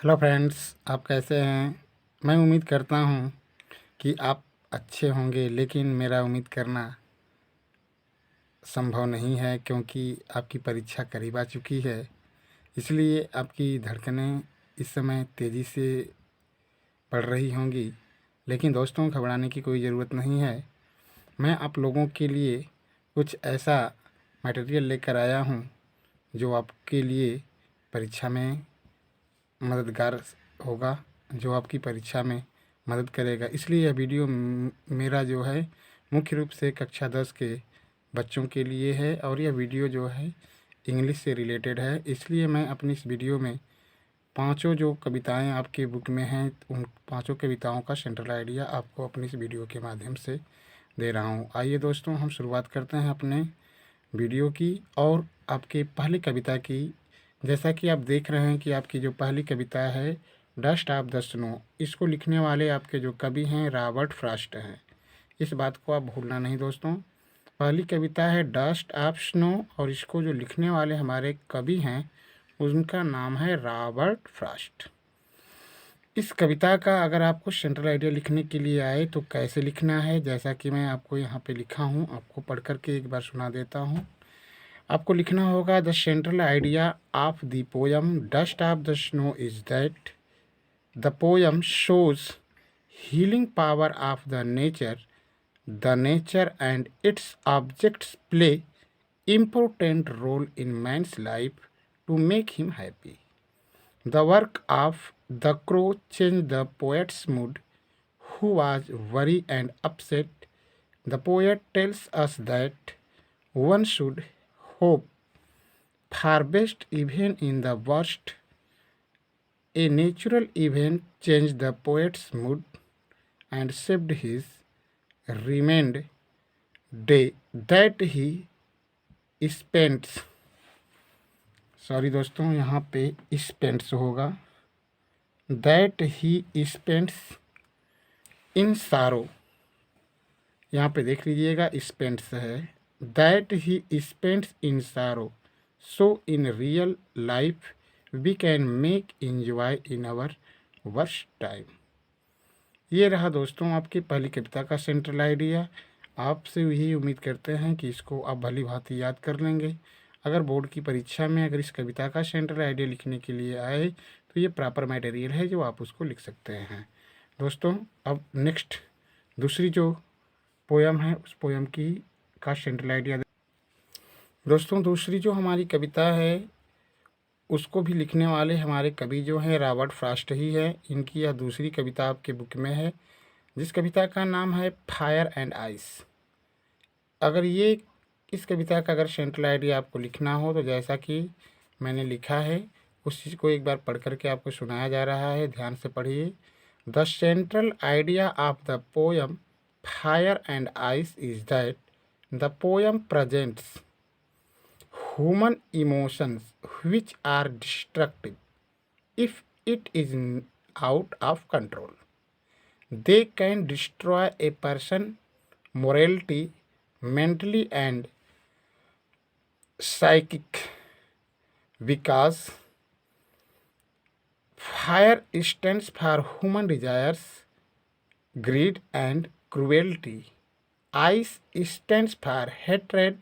Hello friends, आप कैसे हैं। मैं उम्मीद करता हूं कि आप अच्छे होंगे, लेकिन मेरा उम्मीद करना संभव नहीं है क्योंकि आपकी परीक्षा करीब आ चुकी है। इसलिए आपकी धड़कनें इस समय तेज़ी से बढ़ रही होंगी। लेकिन दोस्तों, घबराने की कोई ज़रूरत नहीं है। मैं आप लोगों के लिए कुछ ऐसा मटेरियल लेकर आया हूं जो आपके लिए परीक्षा में मददगार होगा, जो आपकी परीक्षा में मदद करेगा। इसलिए यह वीडियो मेरा जो है मुख्य रूप से कक्षा 10 के बच्चों के लिए है और यह वीडियो जो है इंग्लिश से रिलेटेड है। इसलिए मैं अपनी इस वीडियो में पांचों जो कविताएं आपके बुक में हैं, उन पांचों कविताओं का सेंट्रल आइडिया आपको अपनी इस वीडियो के माध्यम से दे रहा हूं। आइए दोस्तों, हम शुरुआत करते हैं अपने वीडियो की और आपके पहली कविता की। जैसा कि आप देख रहे हैं कि आपकी जो पहली कविता है डस्ट ऑफ द स्नो, इसको लिखने वाले आपके जो कवि हैं रॉबर्ट फ्रॉस्ट हैं। इस बात को आप भूलना नहीं दोस्तों। पहली कविता है डस्ट ऑफ स्नो और इसको जो लिखने वाले हमारे कवि हैं उनका नाम है रॉबर्ट फ्रॉस्ट। इस कविता का अगर आपको सेंट्रल आइडिया लिखने के लिए आए तो कैसे लिखना है, जैसा कि मैं आपको यहाँ पे लिखा हूँ, आपको पढ़ करके एक बार सुना देता हूँ। आपको लिखना होगा the central idea of the poem dust of the snow is that the poem shows healing power of the nature and its objects play important role in man's life to make him happy. The work of the crow changed the poet's mood, who was worried and upset. The poet tells us that one should hope for best even in the worst. A natural event changed the poet's mood and saved his remained day that he spent। Sorry दोस्तों, यहाँ पे स्पेंट्स होगा। That he spends in सारो, यहाँ पे देख लीजिएगा स्पेंट्स है। That he spends in sorrow so in real life we can make enjoy in our worst time. ये रहा दोस्तों आपकी पहली कविता का सेंट्रल आइडिया। आपसे यही उम्मीद करते हैं कि इसको आप भली भांति याद कर लेंगे। अगर बोर्ड की परीक्षा में अगर इस कविता का सेंट्रल आइडिया लिखने के लिए आए तो ये प्रॉपर मटेरियल है जो आप उसको लिख सकते हैं दोस्तों। अब नेक्स्ट दूसरी जो पोयम है उस पोयम की का सेंट्रल आइडिया दोस्तों। दूसरी जो हमारी कविता है उसको भी लिखने वाले हमारे कवि जो हैं रॉबर्ट फ्रॉस्ट ही है। इनकी यह दूसरी कविता आपके बुक में है, जिस कविता का नाम है फायर एंड आइस। अगर ये इस कविता का अगर सेंट्रल आइडिया आपको लिखना हो तो जैसा कि मैंने लिखा है उस चीज़ को एक बार पढ़ करके आपको सुनाया जा रहा है, ध्यान से पढ़िए। The central idea of the poem fire and ice is that the poem presents human emotions which are destructive if it is out of control. They can destroy a person's morality, mentally and psychic, because fire stands for human desires, greed and cruelty. Ice stands for hatred,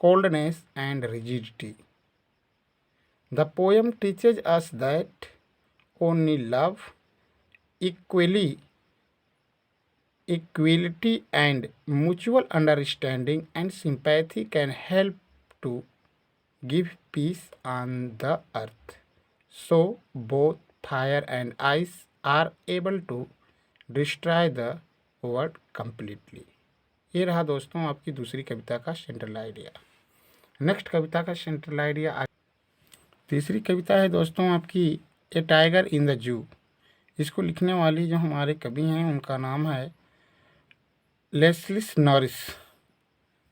coldness and rigidity. The poem teaches us that only love, equality and mutual understanding and sympathy can help to give peace on the earth. So both fire and ice are able to destroy the world completely. ये रहा दोस्तों आपकी दूसरी कविता का central idea. Next कविता का central idea तीसरी कविता है दोस्तों आपकी ए टाइगर इन द जू। इसको लिखने वाली जो हमारे कवि हैं उनका नाम है लेस्ली नॉरिस।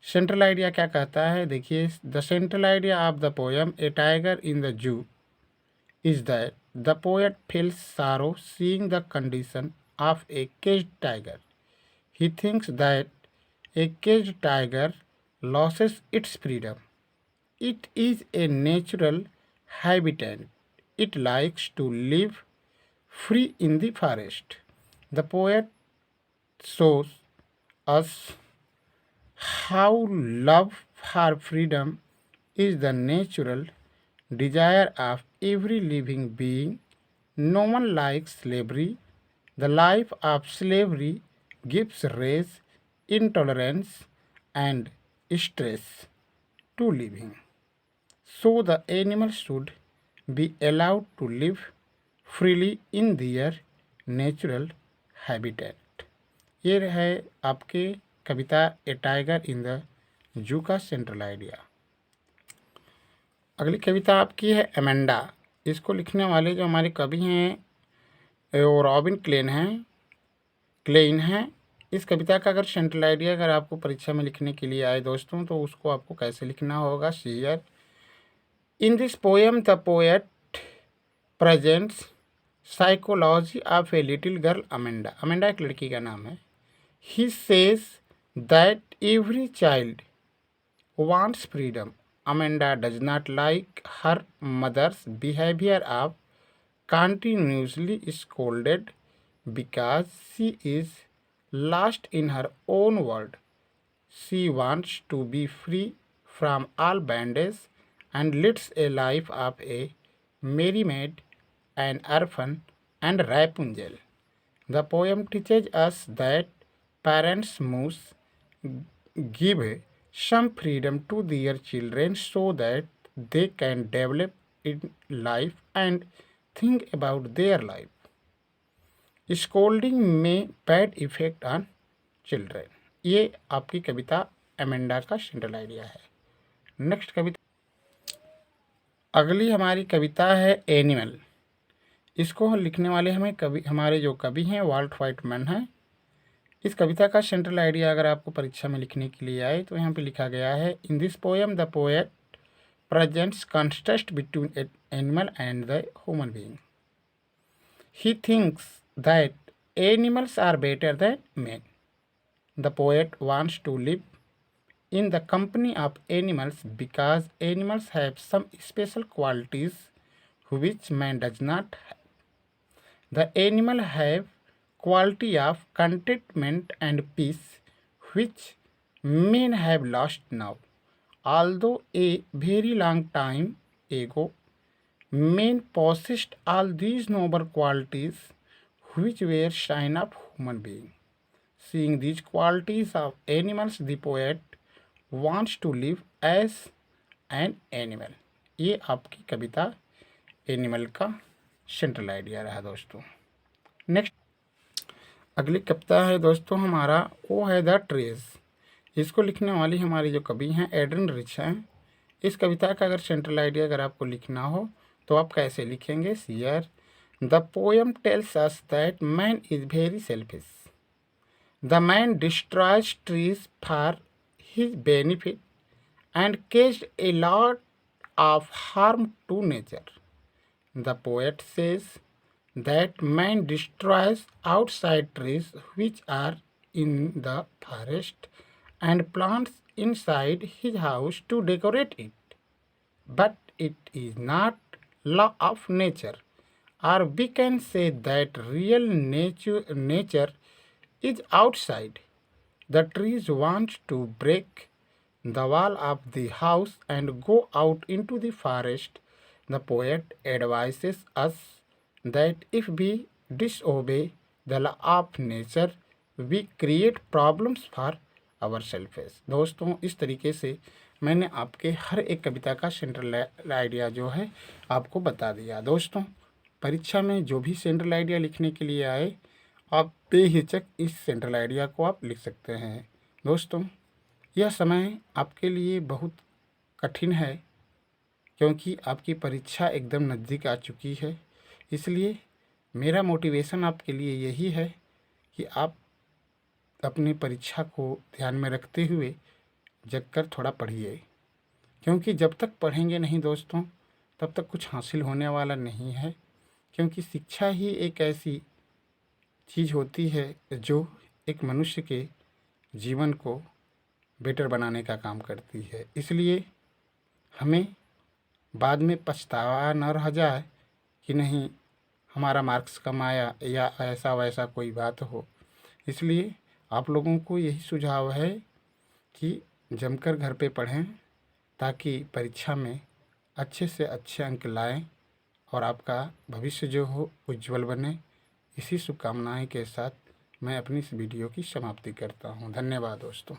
सेंट्रल आइडिया क्या कहता है देखिए। The central idea of the poem a tiger in the zoo is that the poet feels sorrow seeing the condition of a caged tiger. He thinks that a caged tiger loses its freedom. It is a natural habitat it likes to live free in the forest. The poet shows us how love for freedom is the natural desire of every living being. No one likes slavery. The life of slavery gives rage, intolerance, and stress to living. So the animals should be allowed to live freely in their natural habitat. ये है आपके कविता ए tiger in the जू का central idea. अगली कविता आपकी है Amanda. इसको लिखने वाले जो हमारे कवि हैं वो रॉबिन क्लेन हैं। इस कविता का अगर सेंट्रल आइडिया अगर आपको परीक्षा में लिखने के लिए आए दोस्तों, तो उसको आपको कैसे लिखना होगा। Share in this poem the poet presents psychology of a little girl Amanda. Amanda एक लड़की का नाम है। He says that every child wants freedom. Amanda does not like her mother's behavior of continuously scolded because she is lost in her own world. She wants to be free from all bondage and leads a life of a merry maid, an orphan, and Rapunzel. The poem teaches us that parents must give some freedom to their children so that they can develop in life and think about their life. Scolding may bad effect on children. ये आपकी कविता Amanda का central idea है। Next कविता, अगली हमारी कविता है animal. इसको लिखने वाले हमारे जो कवि हैं वाल्ट व्हाइटमैन हैं। इस कविता का सेंट्रल आइडिया अगर आपको परीक्षा में लिखने के लिए आए तो यहाँ पे लिखा गया है, in this poem the poet presents contrast between an animal and the human being. He thinks that animals are better than men. The poet wants to live in the company of animals because animals have some special qualities which man does not have. The animal have quality of contentment and peace which men have lost now. Although a very long time ago men possessed all these noble qualities which were sign of human being. Seeing these qualities of animals, the poet wants to live as an animal. ये आपकी कविता animal का central idea रहा दोस्तों. Next अगली कविता है दोस्तों हमारा, वो है द ट्रीज. इसको लिखने वाली हमारी जो कवि हैं एड्रिन रिच हैं. इस कविता का अगर सेंट्रल आइडिया अगर आपको लिखना हो तो आप कैसे लिखेंगे. Here the poem tells us that man is very selfish. The man destroys trees for his benefit and caused a lot of harm to nature. The poet says that man destroys outside trees which are in the forest and plants inside his house to decorate it. But it is not law of nature, or we can say that real nature is outside. The trees want to break the wall of the house and go out into the forest. The poet advises us that if we disobey the law of nature, we create problems for ourselves. दोस्तों इस तरीके से मैंने आपके हर एक कविता का central idea जो है आपको बता दिया. दोस्तों परीक्षा में जो भी सेंट्रल आइडिया लिखने के लिए आए आप बेहिचक इस सेंट्रल आइडिया को आप लिख सकते हैं. दोस्तों यह समय आपके लिए बहुत कठिन है क्योंकि आपकी परीक्षा एकदम नज़दीक आ चुकी है. इसलिए मेरा मोटिवेशन आपके लिए यही है कि आप अपनी परीक्षा को ध्यान में रखते हुए जगकर थोड़ा पढ़िए, क्योंकि जब तक पढ़ेंगे नहीं दोस्तों तब तक कुछ हासिल होने वाला नहीं है. क्योंकि शिक्षा ही एक ऐसी चीज़ होती है जो एक मनुष्य के जीवन को बेटर बनाने का काम करती है. इसलिए हमें बाद में पछतावा न रह जाए कि नहीं हमारा मार्क्स कम आया या ऐसा वैसा कोई बात हो। इसलिए आप लोगों को यही सुझाव है कि जमकर घर पे पढ़ें ताकि परीक्षा में अच्छे से अच्छे अंक लाएं और आपका भविष्य जो हो उज्जवल बने। इसी शुभकामनाएं के साथ मैं अपनी इस वीडियो की समाप्ति करता हूं। धन्यवाद दोस्तों।